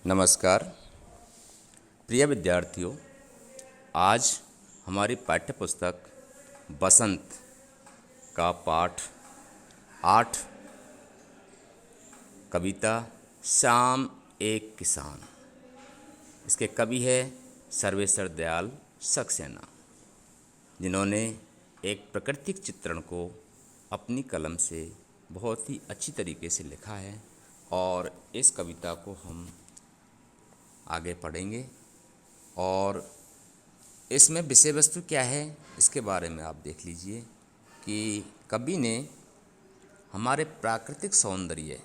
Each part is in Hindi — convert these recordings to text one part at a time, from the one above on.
नमस्कार प्रिय विद्यार्थियों। आज हमारी पाठ्य पुस्तक बसंत का पाठ 8 कविता श्याम एक किसान। इसके कवि है सर्वेश्वर दयाल सक्सेना, जिन्होंने एक प्राकृतिक चित्रण को अपनी कलम से बहुत ही अच्छी तरीके से लिखा है। और इस कविता को हम आगे पढ़ेंगे और इसमें विषय वस्तु क्या है इसके बारे में आप देख लीजिए कि कवि ने हमारे प्राकृतिक सौंदर्य,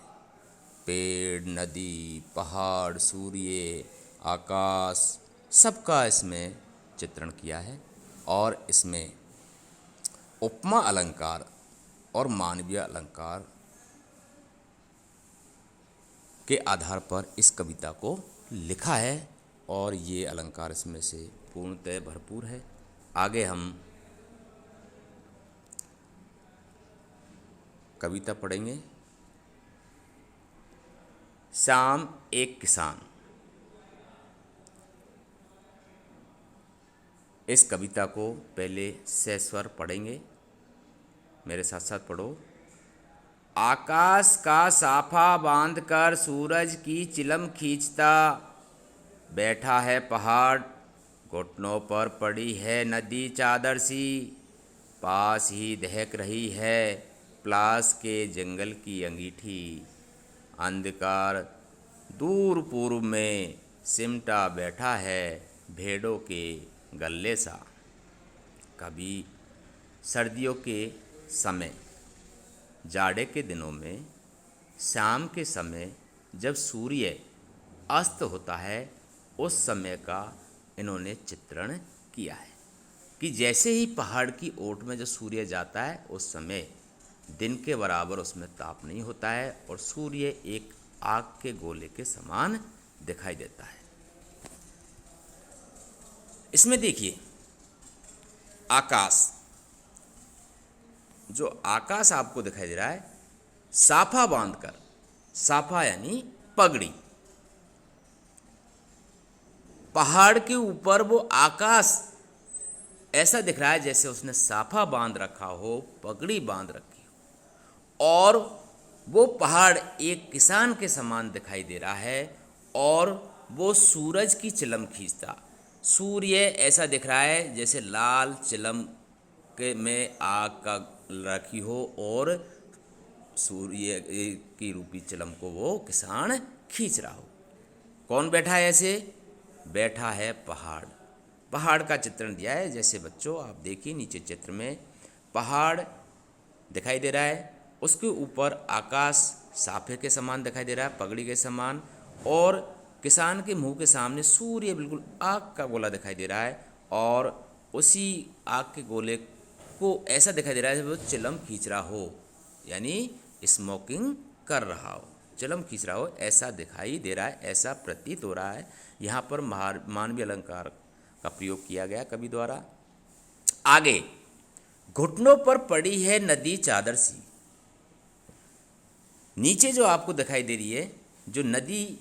पेड़, नदी, पहाड़, सूर्य, आकाश, सबका इसमें चित्रण किया है। और इसमें उपमा अलंकार और मानवीय अलंकार के आधार पर इस कविता को लिखा है और ये अलंकार इसमें से पूर्णतः भरपूर है। आगे हम कविता पढ़ेंगे। श्याम एक किसान। इस कविता को पहले सस्वर पढ़ेंगे, मेरे साथ साथ पढ़ो। आकाश का साफा बांधकर सूरज की चिलम खींचता बैठा है पहाड़, घुटनों पर पड़ी है नदी चादर सी, पास ही दहक रही है प्लास के जंगल की अंगीठी, अंधकार दूर पूर्व में सिमटा बैठा है भेड़ों के गल्ले सा। कभी सर्दियों के समय, जाड़े के दिनों में, शाम के समय जब सूर्य अस्त होता है उस समय का इन्होंने चित्रण किया है कि जैसे ही पहाड़ की ओट में जो सूर्य जाता है उस समय दिन के बराबर उसमें ताप नहीं होता है और सूर्य एक आग के गोले के समान दिखाई देता है। इसमें देखिए आकाश, जो आकाश आपको दिखाई दे रहा है साफा बांधकर, साफा यानी पगड़ी, पहाड़ के ऊपर वो आकाश ऐसा दिख रहा है जैसे उसने साफा बांध रखा हो, पगड़ी बांध रखी हो, और वो पहाड़ एक किसान के समान दिखाई दे रहा है और वो सूरज की चिलम खींचता, सूर्य ऐसा दिख रहा है जैसे लाल चिलम के में आग का रखी हो और सूर्य की रूपी चिलम को वो किसान खींच रहा हो। कौन बैठा है ऐसे? बैठा है पहाड़। पहाड़ का चित्रण दिया है, जैसे बच्चों आप देखिए नीचे चित्र में पहाड़ दिखाई दे रहा है, उसके ऊपर आकाश साफे के समान दिखाई दे रहा है, पगड़ी के समान, और किसान के मुंह के सामने सूर्य बिल्कुल आग का गोला दिखाई दे रहा है और उसी आग के गोले को ऐसा दिखाई दे रहा है जैसे वो चिलम खींच रहा हो, यानी स्मोकिंग कर रहा हो, चिलम खींच रहा हो, ऐसा दिखाई दे रहा है, ऐसा प्रतीत हो रहा है। यहाँ पर मानवीय अलंकार का प्रयोग किया गया कवि द्वारा। आगे, घुटनों पर पड़ी है नदी चादर सी। नीचे जो आपको दिखाई दे रही है, जो नदी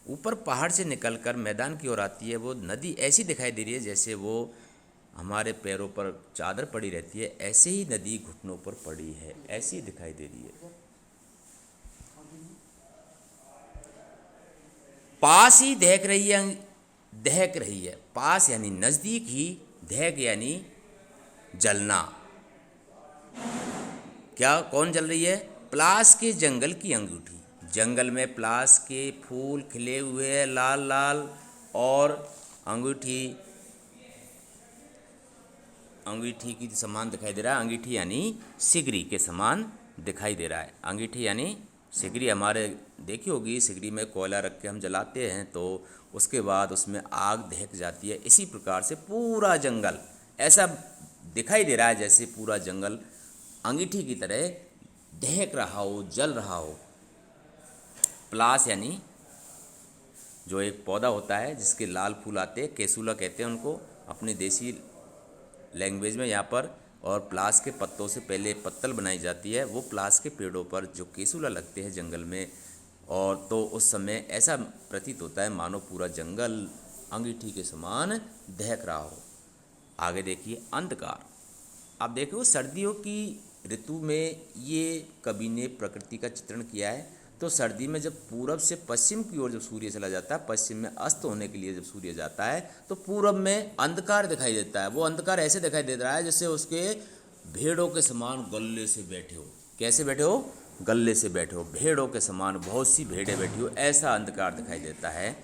ऊपर पहाड़ से निकलकर मैदान की ओर आती है, वो नदी ऐसी दिखाई दे रही है जैसे वो हमारे पैरों पर चादर पड़ी रहती है, ऐसे ही नदी घुटनों पर पड़ी है, ऐसी दिखाई दे रही है। पास ही दहक रही है, दहक रही है, पास यानी नजदीक ही, दहक यानी जलना। क्या कौन जल रही है? प्लास के जंगल की अंगूठी। जंगल में प्लास के फूल खिले हुए हैं लाल लाल, और अंगूठी अंगीठी की समान दिखाई दे रहा है। अंगीठी यानी सिगरी के समान दिखाई दे रहा है। अंगीठी यानी सिगरी, हमारे देखी होगी सिगरी में कोयला रख के हम जलाते हैं तो उसके बाद उसमें आग दहक जाती है। इसी प्रकार से पूरा जंगल ऐसा दिखाई दे रहा है जैसे पूरा जंगल अंगीठी की तरह दहक रहा हो, जल रहा हो। प्लास यानी जो एक पौधा होता है जिसके लाल फूल आते हैं, केसुला कहते हैं उनको अपनी देसी लैंग्वेज में यहाँ पर, और प्लास के पत्तों से पहले पत्तल बनाई जाती है। वो प्लास के पेड़ों पर जो केसुला लगते हैं जंगल में, और तो उस समय ऐसा प्रतीत होता है मानो पूरा जंगल अंगीठी के समान दहक रहा हो। आगे देखिए अंधकार। आप देखो सर्दियों की ऋतु में ये कवि ने प्रकृति का चित्रण किया है। तो सर्दी में जब पूरब से पश्चिम की ओर जब सूर्य चला जाता है, पश्चिम में अस्त होने के लिए जब सूर्य जाता है, तो पूरब में अंधकार दिखाई देता है। वो अंधकार ऐसे दिखाई दे रहा है जैसे उसके भेड़ों के समान गल्ले से बैठे हो। कैसे बैठे हो? गल्ले से बैठे हो, भेड़ों के समान बहुत सी भेड़ें बैठी हो, ऐसा अंधकार दिखाई देता है।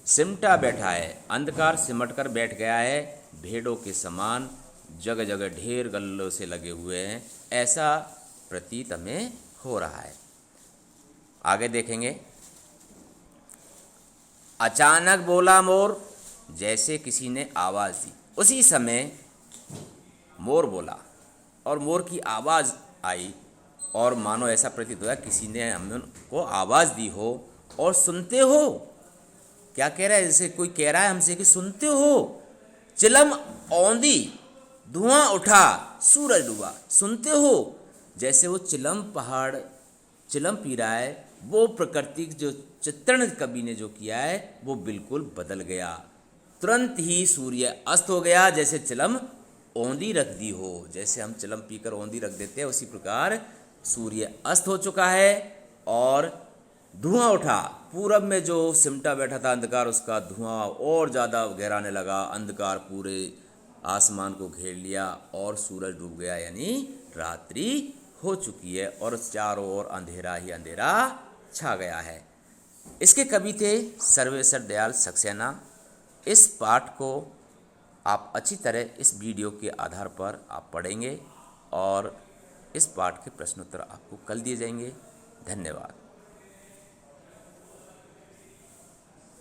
सिमटा बैठा है, अंधकार सिमट कर बैठ गया है, भेड़ों के समान जगह जगह ढेर गल्लों से लगे हुए हैं, ऐसा प्रतीत हमें हो रहा है। आगे देखेंगे। अचानक बोला मोर, जैसे किसी ने आवाज़ दी। उसी समय मोर बोला और मोर की आवाज़ आई और मानो ऐसा प्रतीत हुआ किसी ने हमको आवाज़ दी हो। और सुनते हो, क्या कह रहा है? जैसे कोई कह रहा है हमसे कि सुनते हो, चिलम औंधी, धुआं उठा, सूरज डूबा। सुनते हो, जैसे वो चिलम पहाड़ चिलम पी रहा है, वो प्रकृति जो चित्रण कवि ने जो किया है वो बिल्कुल बदल गया। तुरंत ही सूर्य अस्त हो गया, जैसे चिलम औंधी रख दी हो। जैसे हम चिलम पीकर औंधी रख देते हैं, उसी प्रकार सूर्य अस्त हो चुका है और धुआं उठा। पूरब में जो सिमटा बैठा था अंधकार, उसका धुआं और ज़्यादा गहराने लगा। अंधकार पूरे आसमान को घेर लिया और सूरज डूब गया, यानी रात्रि हो चुकी है और चारों ओर अंधेरा ही अंधेरा छा गया है। इसके कवि थे सर्वेश्वर दयाल सक्सेना। इस पाठ को आप अच्छी तरह इस वीडियो के आधार पर आप पढ़ेंगे और इस पाठ के प्रश्नोत्तर आपको कल दिए जाएंगे। धन्यवाद।